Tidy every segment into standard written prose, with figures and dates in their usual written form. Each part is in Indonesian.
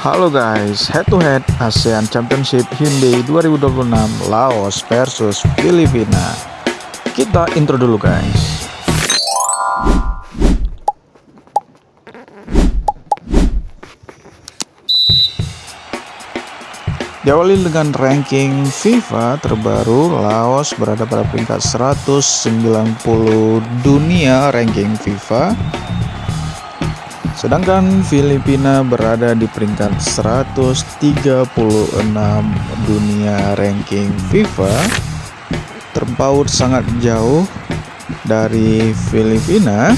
Halo guys, head to head ASEAN Championship Hyundai 2026 Laos versus Filipina. Kita intro dulu guys. Diawali dengan ranking FIFA terbaru, Laos berada pada peringkat 190 dunia ranking FIFA. Sedangkan Filipina berada di peringkat 136 dunia ranking FIFA. Terpaut sangat jauh dari Filipina.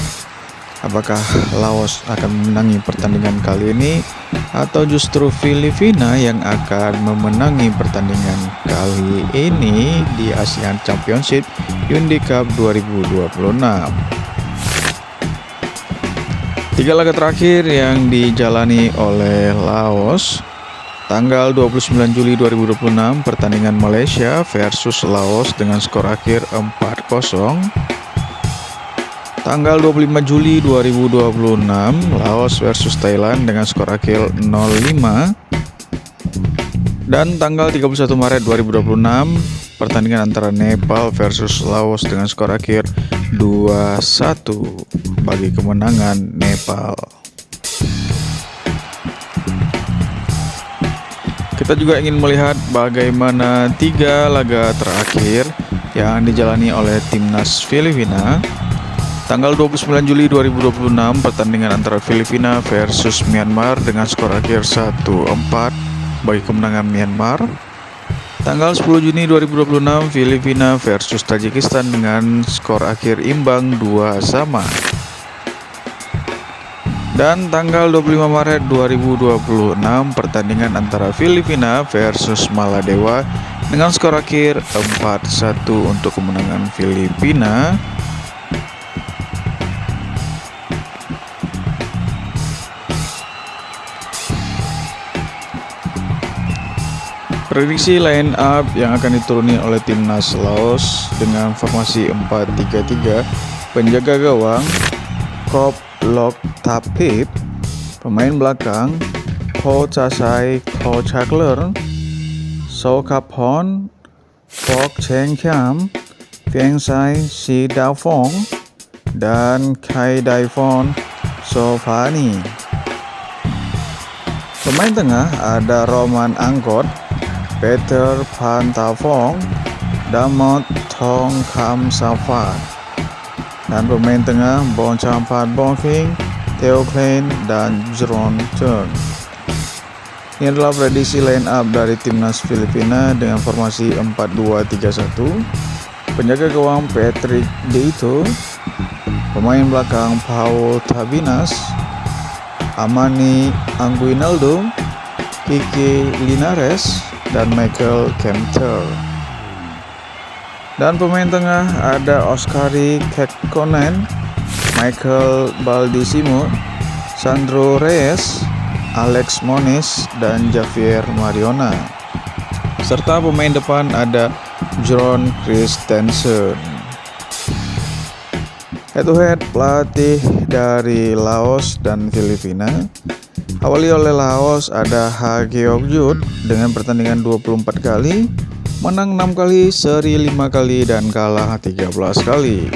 Apakah Laos akan memenangi pertandingan kali ini atau justru Filipina yang akan memenangi pertandingan kali ini di ASEAN Championship Hyundai Cup 2026? Tiga laga terakhir yang dijalani oleh Laos. Tanggal 29 Juli 2026 pertandingan Malaysia versus Laos dengan skor akhir 4-0. Tanggal 25 Juli 2026 Laos versus Thailand dengan skor akhir 0-5. Dan tanggal 31 Maret 2026 pertandingan antara Nepal versus Laos dengan skor akhir 2-1 bagi kemenangan Nepal. Kita juga ingin melihat bagaimana tiga laga terakhir yang dijalani oleh timnas Filipina. Tanggal 29 Juli 2026 pertandingan antara Filipina versus Myanmar dengan skor akhir 1-4 bagi kemenangan Myanmar. Tanggal 10 Juni 2026 Filipina versus Tajikistan dengan skor akhir imbang 2-2. Dan tanggal 25 Maret 2026 pertandingan antara Filipina versus Maladewa dengan skor akhir 4-1 untuk kemenangan Filipina. Prediksi line up yang akan dituruni oleh timnas Laos dengan formasi 4-3-3, penjaga gawang Krop Lok Tapip, pemain belakang Ko Chasai Ko Chakler, So Kaphon, Pok Cheng Kiam, Feng Sai Si Dafong, dan Kai Daifon Sofani. Pemain tengah ada Roman Angkot, Peter Pantafong, Damot Thong Kam Safat. Dan pemain tengah Bon Champat Bonking, Theo Klein, dan Jron Chern. Ini adalah prediksi line up dari timnas Filipina dengan formasi 4-2-3-1. Penjaga gawang Patrick Deito, pemain belakang Paul Tabinas, Amani Anguinaldo, Kike Linares, dan Michael Kempter. Dan pemain tengah ada Oskari Kekkonen, Michael Baldisimo, Sandro Reyes, Alex Moniz, dan Javier Mariona. Serta pemain depan ada John Christensen. Head to head pelatih dari Laos dan Filipina. Awali oleh Laos ada Ha Geok-jut dengan pertandingan 24 kali, menang 6 kali, seri 5 kali, dan kalah 13 kali.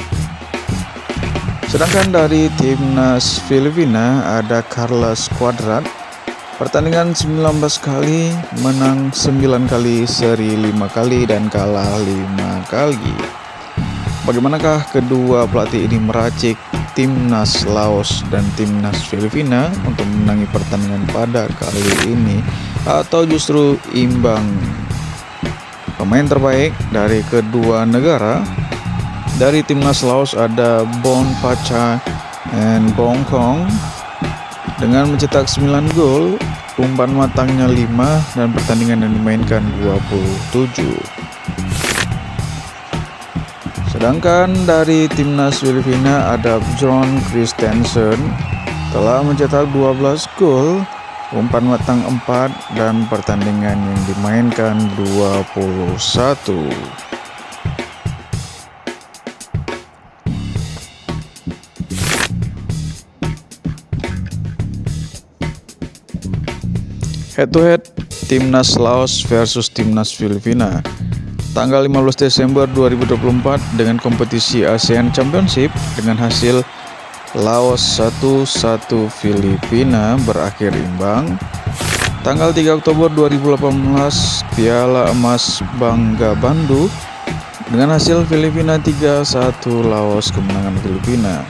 Sedangkan dari timnas Filipina ada Carlos Cuadrat, pertandingan 19 kali, menang 9 kali, seri 5 kali, dan kalah 5 kali. Bagaimanakah kedua pelatih ini meracik timnas Laos dan timnas Filipina untuk menangi pertandingan pada kali ini atau justru imbang? Pemain terbaik dari kedua negara. Dari timnas Laos ada Bon Pacha and Bong Kong dengan mencetak 9 gol, umpan matangnya 5, dan pertandingan yang dimainkan 27. Sedangkan dari timnas Filipina ada John Christensen telah mencetak 12 gol, umpan matang 4, dan pertandingan yang dimainkan 21. Head to head Timnas Laos versus Timnas Filipina tanggal 15 Desember 2024 dengan kompetisi ASEAN Championship dengan hasil Laos 1-1 Filipina berakhir imbang. Tanggal 3 Oktober 2018 Piala Emas Bangga Bandung dengan hasil Filipina 3-1 Laos kemenangan Filipina.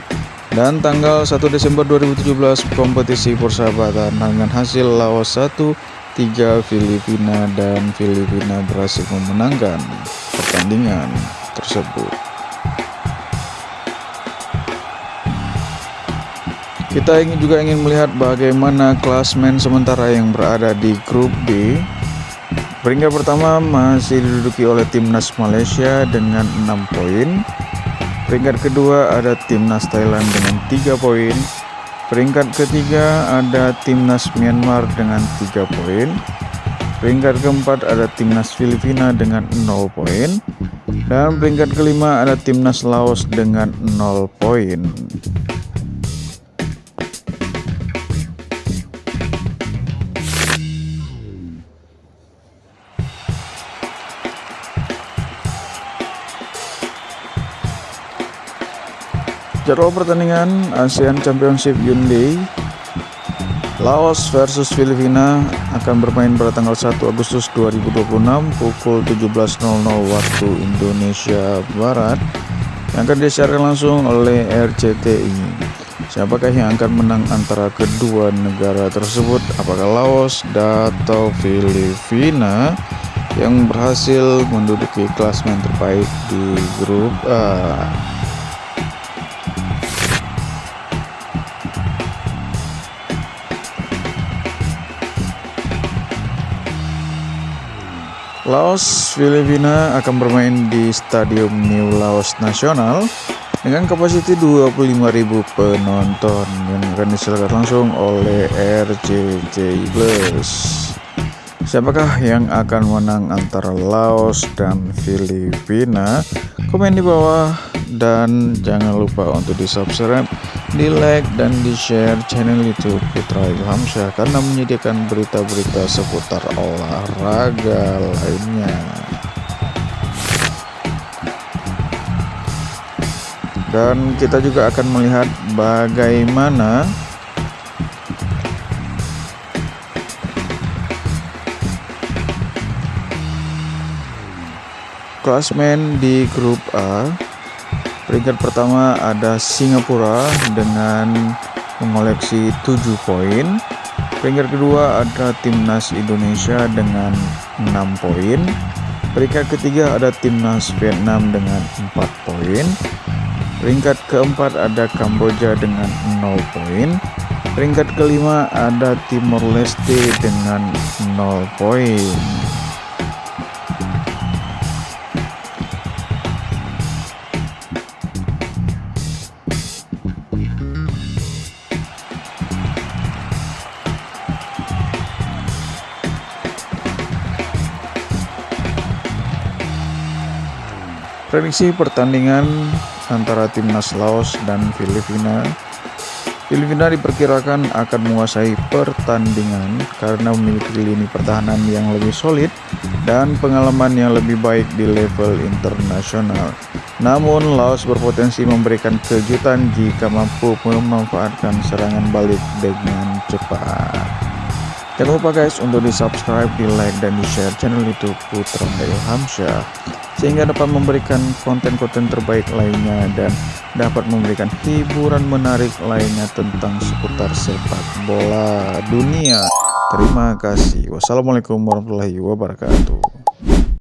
Dan tanggal 1 Desember 2017 kompetisi persahabatan dengan hasil Laos 1-3 Filipina dan Filipina berhasil memenangkan pertandingan tersebut. Kita juga ingin melihat bagaimana klasmen sementara yang berada di grup B. Peringkat pertama masih diduduki oleh Timnas Malaysia dengan 6 poin. Peringkat kedua ada Timnas Thailand dengan 3 poin. Peringkat ketiga ada Timnas Myanmar dengan 3 poin. Peringkat keempat ada Timnas Filipina dengan 0 poin. Dan peringkat kelima ada Timnas Laos dengan 0 poin. Jadwal pertandingan ASEAN Championship Hyundai Laos versus Filipina akan bermain pada tanggal 1 Agustus 2026 pukul 17.00 waktu Indonesia Barat yang akan disiarkan langsung oleh RCTI. Siapakah yang akan menang antara kedua negara tersebut? Apakah Laos atau Filipina yang berhasil menduduki klasmen terbaik di grup A? Laos Filipina akan bermain di Stadium New Laos Nasional dengan kapasiti 25.000 penonton yang akan disiarkan langsung oleh RCTI Plus. Siapakah yang akan menang antara Laos dan Filipina? Komen di bawah dan jangan lupa untuk di-subscribe, di-like dan di-share channel YouTube Putra Ilhamsyah karena menyediakan berita-berita seputar olahraga lainnya. Dan kita juga akan melihat bagaimana klasmen di grup A. Peringkat pertama ada Singapura dengan mengoleksi 7 poin. Peringkat kedua ada Timnas Indonesia dengan 6 poin. Peringkat ketiga ada Timnas Vietnam dengan 4 poin. Peringkat keempat ada Kamboja dengan 0 poin. Peringkat kelima ada Timor Leste dengan 0 poin. Prediksi pertandingan antara Timnas Laos dan Filipina. Filipina diperkirakan akan menguasai pertandingan karena memiliki lini pertahanan yang lebih solid dan pengalaman yang lebih baik di level internasional. Namun Laos berpotensi memberikan kejutan jika mampu memanfaatkan serangan balik dengan cepat. Jangan lupa guys untuk di-subscribe, di-like dan di-share channel YouTube Putra Ilhamsyah sehingga dapat memberikan konten-konten terbaik lainnya dan dapat memberikan hiburan menarik lainnya tentang seputar sepak bola dunia. Terima kasih. Wassalamualaikum warahmatullahi wabarakatuh.